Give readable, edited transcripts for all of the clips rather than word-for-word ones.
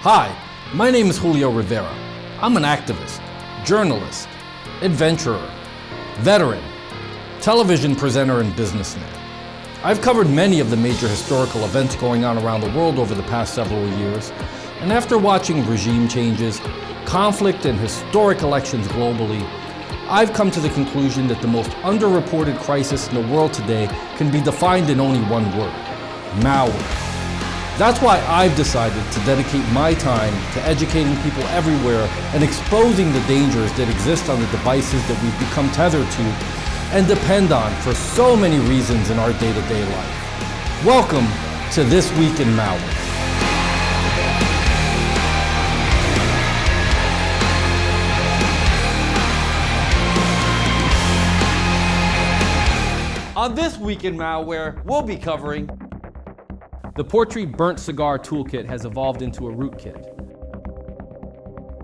Hi, my name is Julio Rivera. I'm an activist, journalist, adventurer, veteran, television presenter, and businessman. I've covered many of the major historical events going on around the world over the past several years, and after watching regime changes, conflict, and historic elections globally, I've come to the conclusion that the most underreported crisis in the world today can be defined in only one word: malware. That's why I've decided to dedicate my time to educating people everywhere and exposing the dangers that exist on the devices that we've become tethered to and depend on for so many reasons in our day-to-day life. Welcome to This Week in Malware. On This Week in Malware, we'll be covering the Poortry BurntCigar toolkit has evolved into a Rootkit.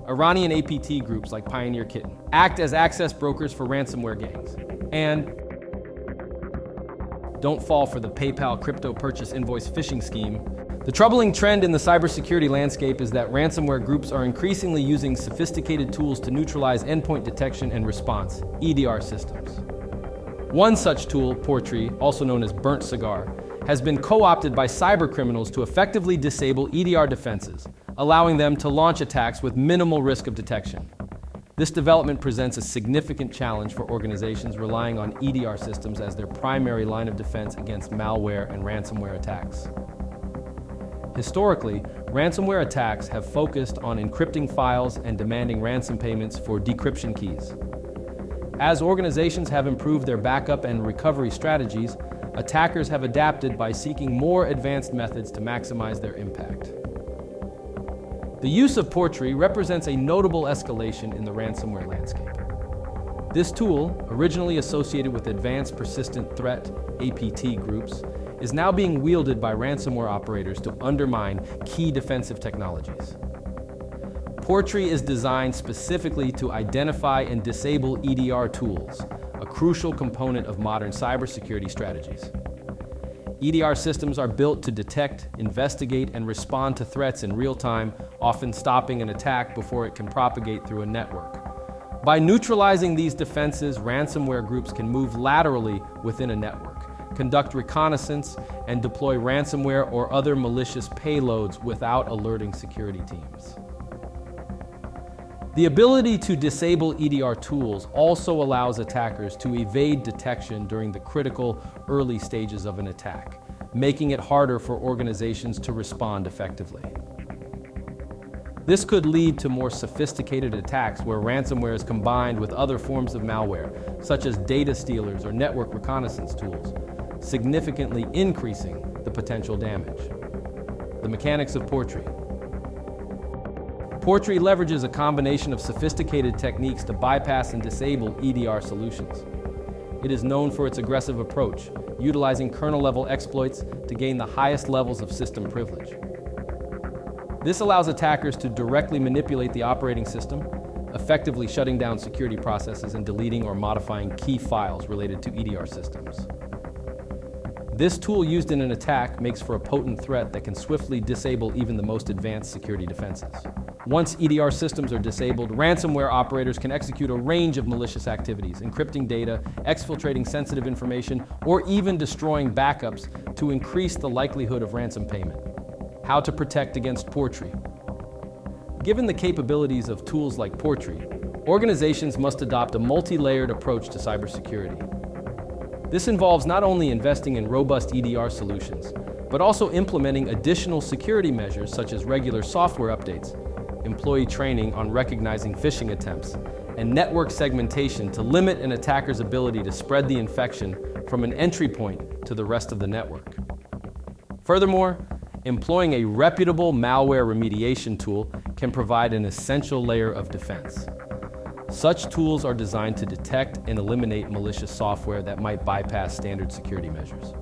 Iranian APT groups like Pioneer Kitten act as access brokers for ransomware gangs. And don't fall for the PayPal crypto purchase invoice phishing scheme. The troubling trend in the cybersecurity landscape is that ransomware groups are increasingly using sophisticated tools to neutralize endpoint detection and response, EDR systems. One such tool, Poortry, also known as BurntCigar, has been co-opted by cybercriminals to effectively disable EDR defenses, allowing them to launch attacks with minimal risk of detection. This development presents a significant challenge for organizations relying on EDR systems as their primary line of defense against malware and ransomware attacks. Historically, ransomware attacks have focused on encrypting files and demanding ransom payments for decryption keys. As organizations have improved their backup and recovery strategies, attackers have adapted by seeking more advanced methods to maximize their impact. The use of Poortry represents a notable escalation in the ransomware landscape. This tool, originally associated with Advanced Persistent Threat (APT) groups, is now being wielded by ransomware operators to undermine key defensive technologies. Poortry is designed specifically to identify and disable EDR tools, a crucial component of modern cybersecurity strategies. EDR systems are built to detect, investigate, and respond to threats in real time, often stopping an attack before it can propagate through a network. By neutralizing these defenses, ransomware groups can move laterally within a network, conduct reconnaissance, and deploy ransomware or other malicious payloads without alerting security teams. The ability to disable EDR tools also allows attackers to evade detection during the critical early stages of an attack, making it harder for organizations to respond effectively. This could lead to more sophisticated attacks where ransomware is combined with other forms of malware, such as data stealers or network reconnaissance tools, significantly increasing the potential damage. The mechanics of Poortry. Poortry leverages a combination of sophisticated techniques to bypass and disable EDR solutions. It is known for its aggressive approach, utilizing kernel-level exploits to gain the highest levels of system privilege. This allows attackers to directly manipulate the operating system, effectively shutting down security processes and deleting or modifying key files related to EDR systems. This tool used in an attack makes for a potent threat that can swiftly disable even the most advanced security defenses. Once EDR systems are disabled, ransomware operators can execute a range of malicious activities, encrypting data, exfiltrating sensitive information, or even destroying backups to increase the likelihood of ransom payment. How to protect against Poortry. Given the capabilities of tools like Poortry, organizations must adopt a multi-layered approach to cybersecurity. This involves not only investing in robust EDR solutions, but also implementing additional security measures such as regular software updates, employee training on recognizing phishing attempts, and network segmentation to limit an attacker's ability to spread the infection from an entry point to the rest of the network. Furthermore, employing a reputable malware remediation tool can provide an essential layer of defense. Such tools are designed to detect and eliminate malicious software that might bypass standard security measures.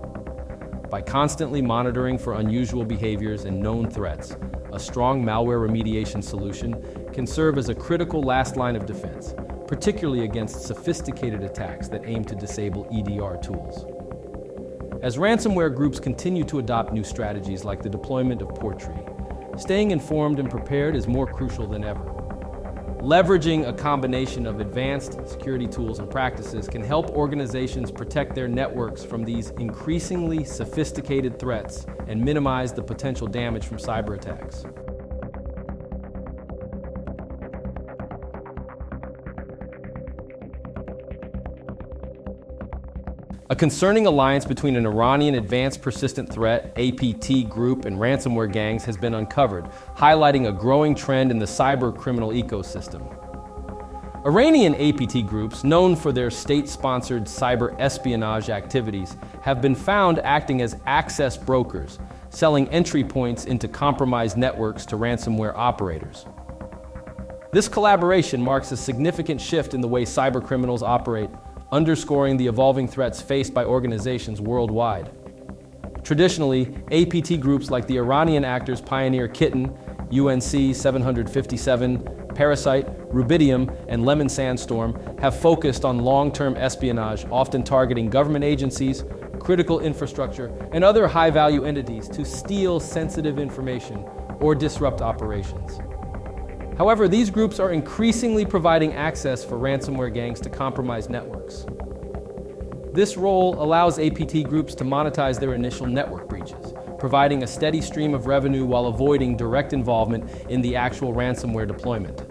By constantly monitoring for unusual behaviors and known threats, a strong malware remediation solution can serve as a critical last line of defense, particularly against sophisticated attacks that aim to disable EDR tools. As ransomware groups continue to adopt new strategies like the deployment of Poortry, staying informed and prepared is more crucial than ever. Leveraging a combination of advanced security tools and practices can help organizations protect their networks from these increasingly sophisticated threats and minimize the potential damage from cyber attacks. A concerning alliance between an Iranian Advanced Persistent Threat (APT) group and ransomware gangs has been uncovered, highlighting a growing trend in the cybercriminal ecosystem. Iranian APT groups, known for their state-sponsored cyber espionage activities, have been found acting as access brokers, selling entry points into compromised networks to ransomware operators. This collaboration marks a significant shift in the way cybercriminals operate, underscoring the evolving threats faced by organizations worldwide. Traditionally, APT groups like the Iranian actors pioneer Kitten, UNC 757, Parasite, Rubidium, and Lemon Sandstorm have focused on long-term espionage, often targeting government agencies, critical infrastructure, and other high-value entities to steal sensitive information or disrupt operations. However, these groups are increasingly providing access for ransomware gangs to compromise networks. This role allows APT groups to monetize their initial network breaches, providing a steady stream of revenue while avoiding direct involvement in the actual ransomware deployment.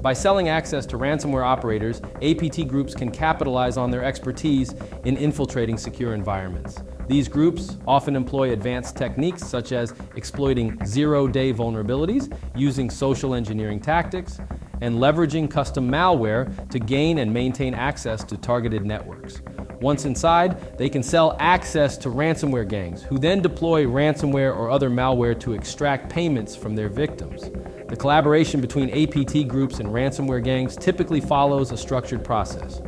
By selling access to ransomware operators, APT groups can capitalize on their expertise in infiltrating secure environments. These groups often employ advanced techniques such as exploiting zero-day vulnerabilities, using social engineering tactics, and leveraging custom malware to gain and maintain access to targeted networks. Once inside, they can sell access to ransomware gangs, who then deploy ransomware or other malware to extract payments from their victims. The collaboration between APT groups and ransomware gangs typically follows a structured process.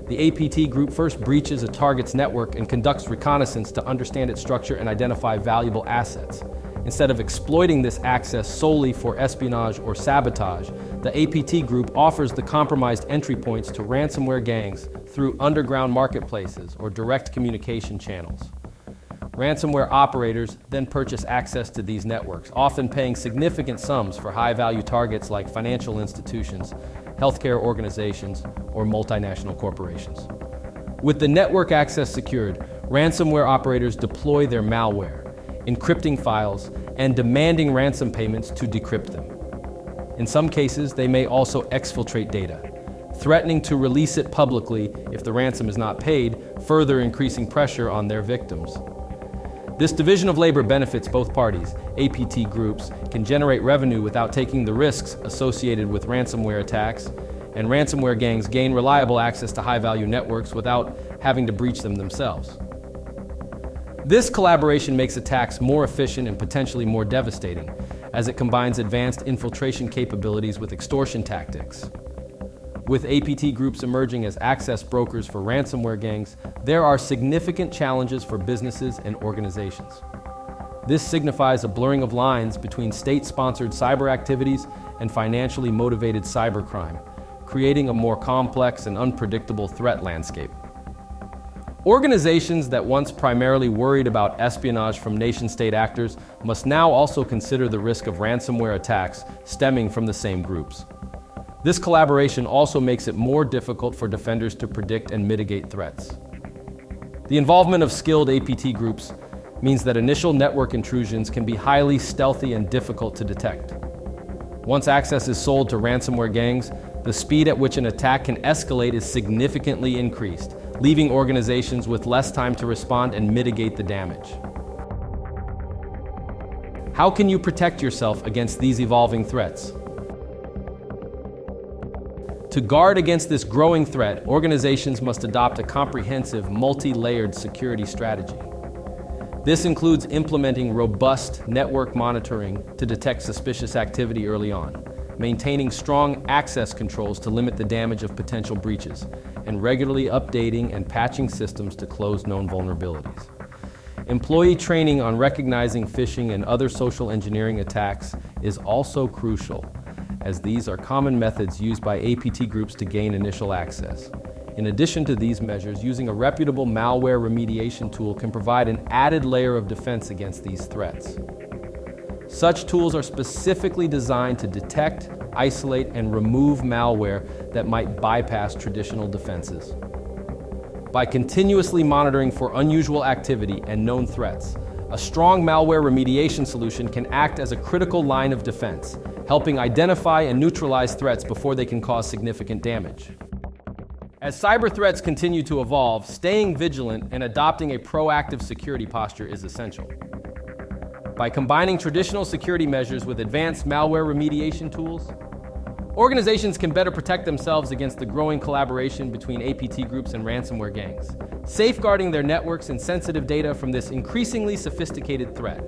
The APT group first breaches a target's network and conducts reconnaissance to understand its structure and identify valuable assets. Instead of exploiting this access solely for espionage or sabotage, the APT group offers the compromised entry points to ransomware gangs through underground marketplaces or direct communication channels. Ransomware operators then purchase access to these networks, often paying significant sums for high-value targets like financial institutions, healthcare organizations, or multinational corporations. With the network access secured, ransomware operators deploy their malware, encrypting files, and demanding ransom payments to decrypt them. In some cases, they may also exfiltrate data, threatening to release it publicly if the ransom is not paid, further increasing pressure on their victims. This division of labor benefits both parties. APT groups can generate revenue without taking the risks associated with ransomware attacks, and ransomware gangs gain reliable access to high-value networks without having to breach them themselves. This collaboration makes attacks more efficient and potentially more devastating, as it combines advanced infiltration capabilities with extortion tactics. With APT groups emerging as access brokers for ransomware gangs, there are significant challenges for businesses and organizations. This signifies a blurring of lines between state-sponsored cyber activities and financially motivated cybercrime, creating a more complex and unpredictable threat landscape. Organizations that once primarily worried about espionage from nation-state actors must now also consider the risk of ransomware attacks stemming from the same groups. This collaboration also makes it more difficult for defenders to predict and mitigate threats. The involvement of skilled APT groups means that initial network intrusions can be highly stealthy and difficult to detect. Once access is sold to ransomware gangs, the speed at which an attack can escalate is significantly increased, leaving organizations with less time to respond and mitigate the damage. How can you protect yourself against these evolving threats? To guard against this growing threat, organizations must adopt a comprehensive, multi-layered security strategy. This includes implementing robust network monitoring to detect suspicious activity early on, maintaining strong access controls to limit the damage of potential breaches, and regularly updating and patching systems to close known vulnerabilities. Employee training on recognizing phishing and other social engineering attacks is also crucial, as these are common methods used by APT groups to gain initial access. In addition to these measures, using a reputable malware remediation tool can provide an added layer of defense against these threats. Such tools are specifically designed to detect, isolate, and remove malware that might bypass traditional defenses. By continuously monitoring for unusual activity and known threats, a strong malware remediation solution can act as a critical line of defense, helping identify and neutralize threats before they can cause significant damage. As cyber threats continue to evolve, staying vigilant and adopting a proactive security posture is essential. By combining traditional security measures with advanced malware remediation tools, organizations can better protect themselves against the growing collaboration between APT groups and ransomware gangs, safeguarding their networks and sensitive data from this increasingly sophisticated threat.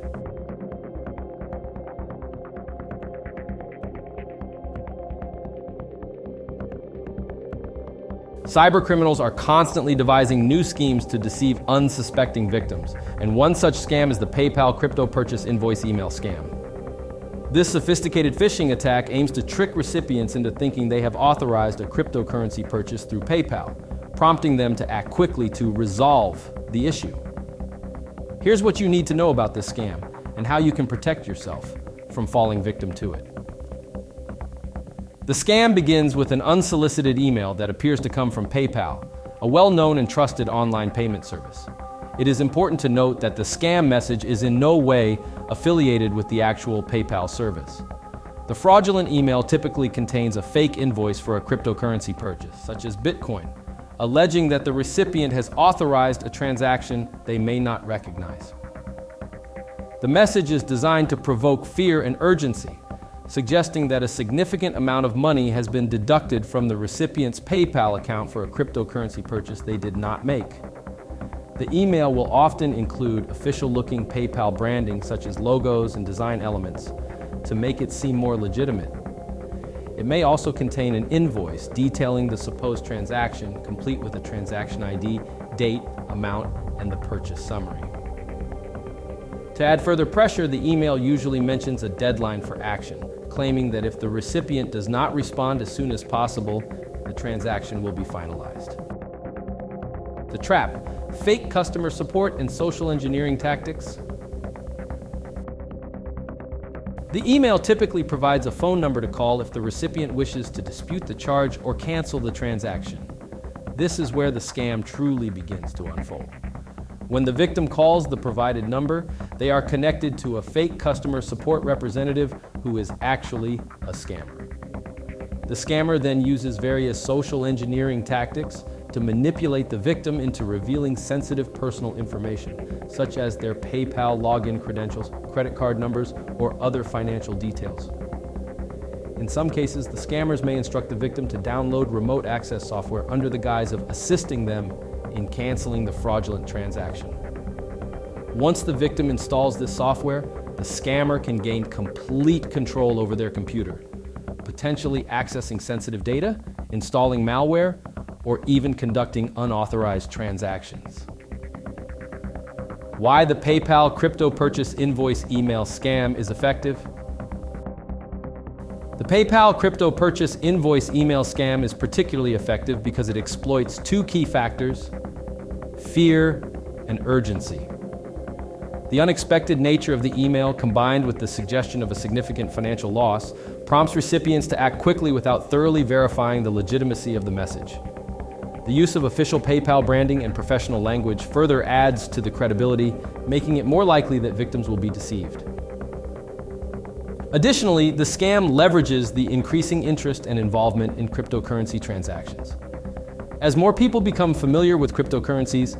Cybercriminals are constantly devising new schemes to deceive unsuspecting victims, and one such scam is the PayPal crypto purchase invoice email scam. This sophisticated phishing attack aims to trick recipients into thinking they have authorized a cryptocurrency purchase through PayPal, prompting them to act quickly to resolve the issue. Here's what you need to know about this scam and how you can protect yourself from falling victim to it. The scam begins with an unsolicited email that appears to come from PayPal, a well-known and trusted online payment service. It is important to note that the scam message is in no way affiliated with the actual PayPal service. The fraudulent email typically contains a fake invoice for a cryptocurrency purchase, such as Bitcoin, alleging that the recipient has authorized a transaction they may not recognize. The message is designed to provoke fear and urgency, suggesting that a significant amount of money has been deducted from the recipient's PayPal account for a cryptocurrency purchase they did not make. The email will often include official-looking PayPal branding such as logos and design elements to make it seem more legitimate. It may also contain an invoice detailing the supposed transaction, complete with a transaction ID, date, amount, and the purchase summary. To add further pressure, the email usually mentions a deadline for action, claiming that if the recipient does not respond as soon as possible, the transaction will be finalized. The trap: fake customer support and social engineering tactics. The email typically provides a phone number to call if the recipient wishes to dispute the charge or cancel the transaction. This is where the scam truly begins to unfold. When the victim calls the provided number, they are connected to a fake customer support representative who is actually a scammer. The scammer then uses various social engineering tactics to manipulate the victim into revealing sensitive personal information, such as their PayPal login credentials, credit card numbers, or other financial details. In some cases, the scammers may instruct the victim to download remote access software under the guise of assisting them in canceling the fraudulent transaction. Once the victim installs this software, the scammer can gain complete control over their computer, potentially accessing sensitive data, installing malware, or even conducting unauthorized transactions. Why the PayPal crypto purchase invoice email scam is effective? The PayPal crypto purchase invoice email scam is particularly effective because it exploits two key factors: fear and urgency. The unexpected nature of the email, combined with the suggestion of a significant financial loss, prompts recipients to act quickly without thoroughly verifying the legitimacy of the message. The use of official PayPal branding and professional language further adds to the credibility, making it more likely that victims will be deceived. Additionally, the scam leverages the increasing interest and involvement in cryptocurrency transactions. As more people become familiar with cryptocurrencies,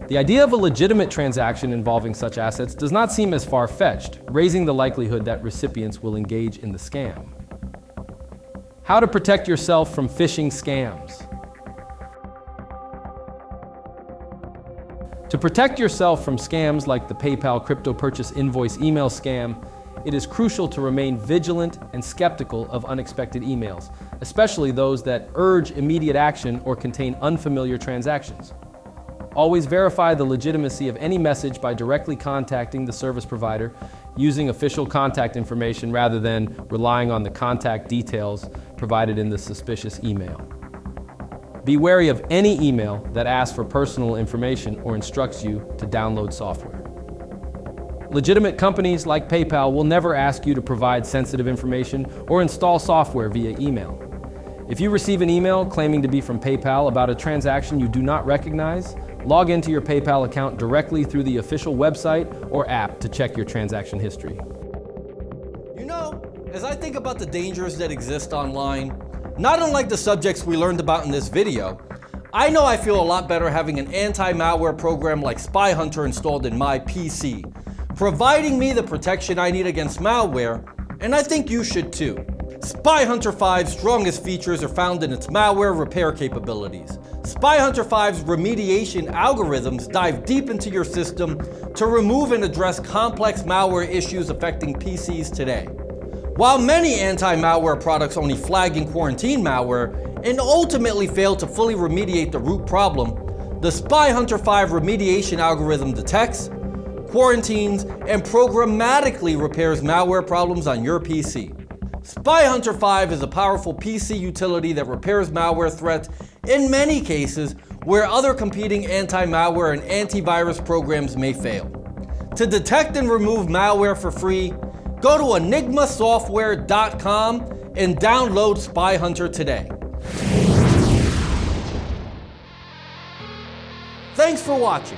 the idea of a legitimate transaction involving such assets does not seem as far-fetched, raising the likelihood that recipients will engage in the scam. How to protect yourself from phishing scams. To protect yourself from scams like the PayPal crypto purchase invoice email scam, it is crucial to remain vigilant and skeptical of unexpected emails, especially those that urge immediate action or contain unfamiliar transactions. Always verify the legitimacy of any message by directly contacting the service provider using official contact information rather than relying on the contact details provided in the suspicious email. Be wary of any email that asks for personal information or instructs you to download software. Legitimate companies like PayPal will never ask you to provide sensitive information or install software via email. If you receive an email claiming to be from PayPal about a transaction you do not recognize, log into your PayPal account directly through the official website or app to check your transaction history. You know, as I think about the dangers that exist online, not unlike the subjects we learned about in this video, I know I feel a lot better having an anti-malware program like Spy Hunter installed in my PC, providing me the protection I need against malware, and I think you should too. Spy Hunter 5's strongest features are found in its malware repair capabilities. Spy Hunter 5's remediation algorithms dive deep into your system to remove and address complex malware issues affecting PCs today. While many anti-malware products only flag and quarantine malware and ultimately fail to fully remediate the root problem, the Spy Hunter 5 remediation algorithm detects, quarantines, and programmatically repairs malware problems on your PC. Spy Hunter 5 is a powerful PC utility that repairs malware threats in many cases where other competing anti-malware and antivirus programs may fail. To detect and remove malware for free, go to enigmasoftware.com and download Spy Hunter today. Thanks for watching.